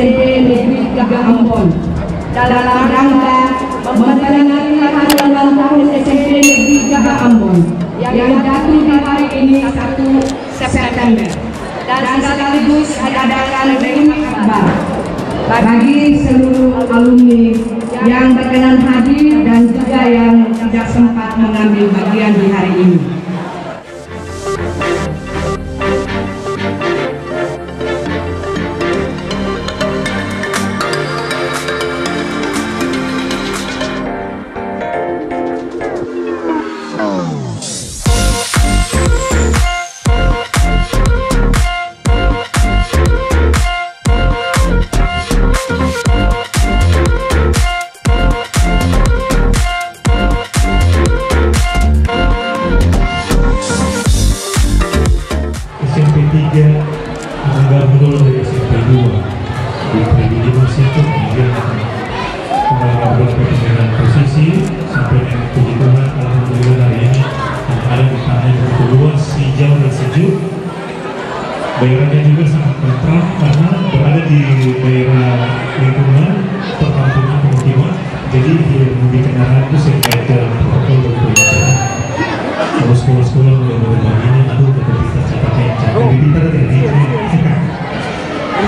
SMP Negeri 3 Ambon dalam rangka memperingati hari ulang tahun SMP Negeri 3 Ambon yang jatuh di hari ini 1 September, dan sekaligus diadakan reuni akbar bagi seluruh alumni yang berkenan hadir dan juga yang tidak sempat mengambil bagian di hari ini. Menganggap mundur dari SMP 2 di prediksi itu kemudian mengalami perkembangan posisi sampai dengan puji Tuhan, alhamdulillah hari ini ada di tanah yang begitu luas, hijau dan sejuk. Daerahnya juga sangat tentram karena berada di daerah lingkungan perkampungan pemukiman, jadi tidak menjadi kendaraan itu sesuai dengan protokol dan perintah. Kalau sekolah-sekolah mulai berbagi, aduh kita pakai jadi pintar dari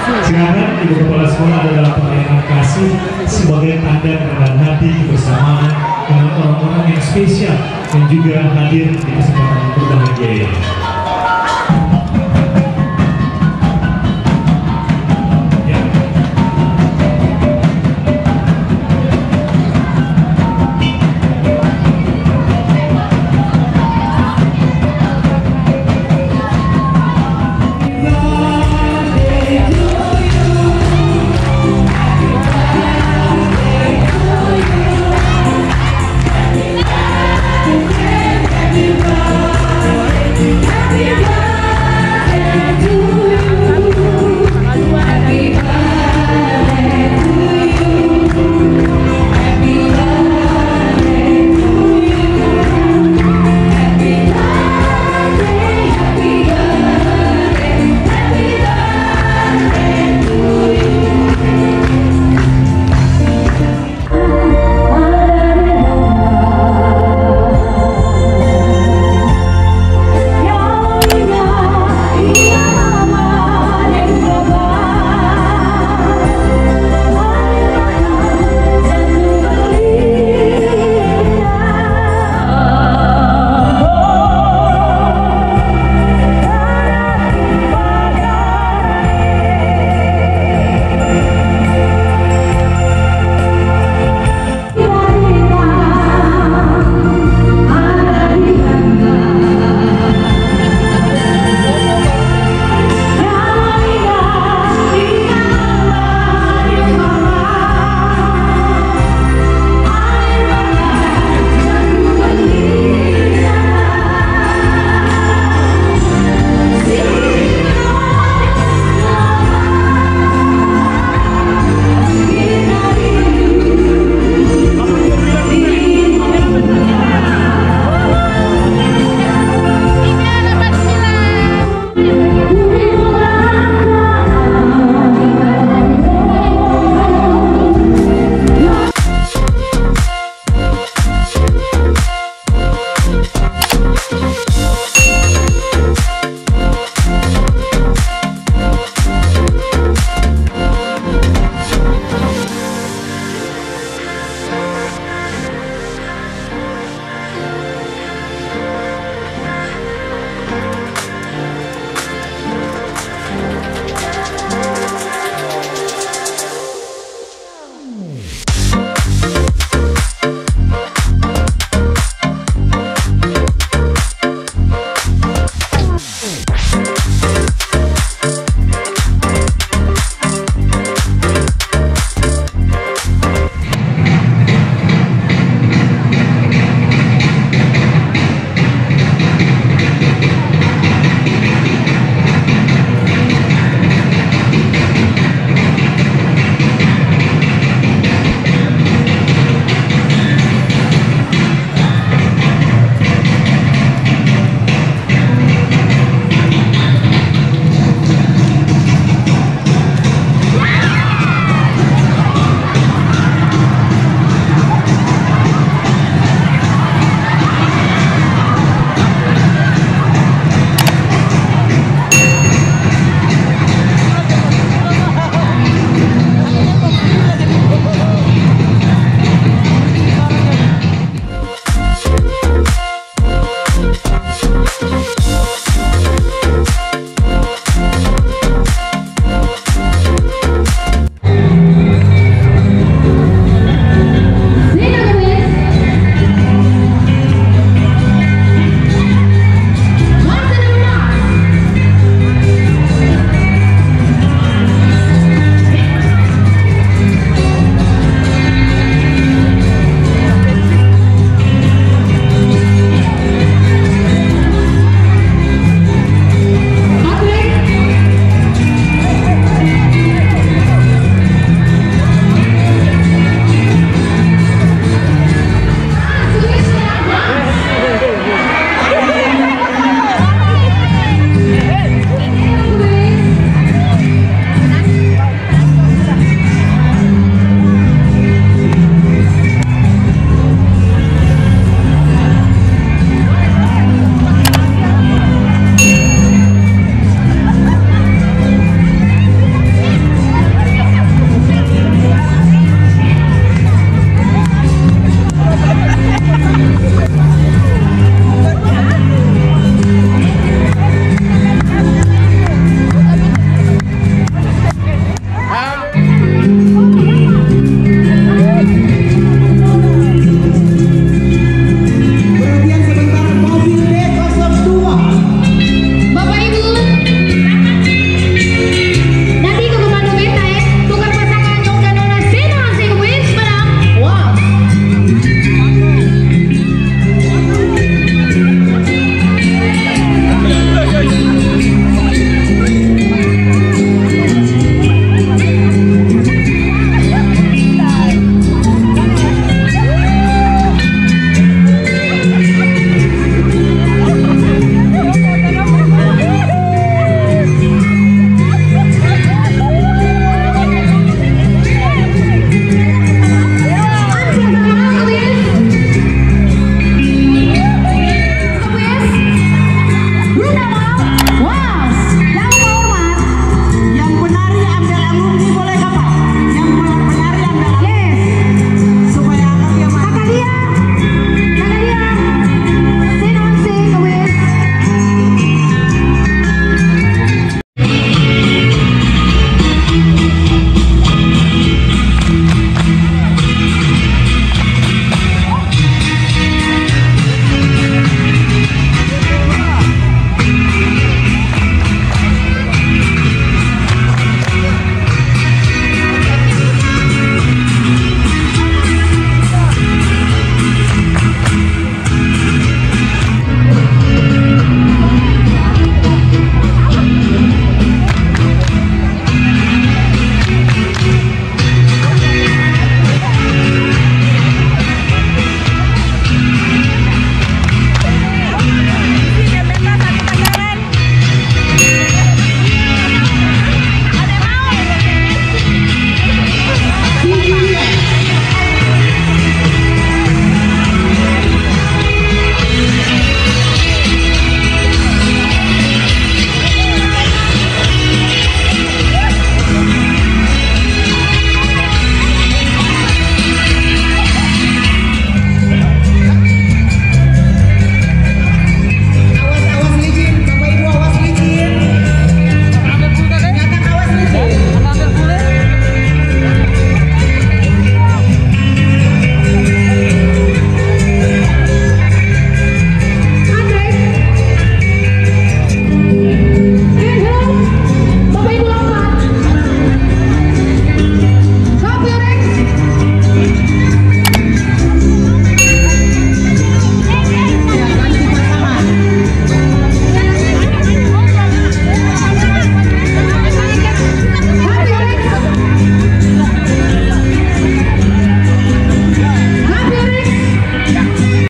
silakan Ibu Kepala Sekolah adalah pelayanan kasih sebagai tanda kerendahan hati kebersamaan dengan orang-orang yang spesial yang juga hadir di kesempatan berbahagia ini.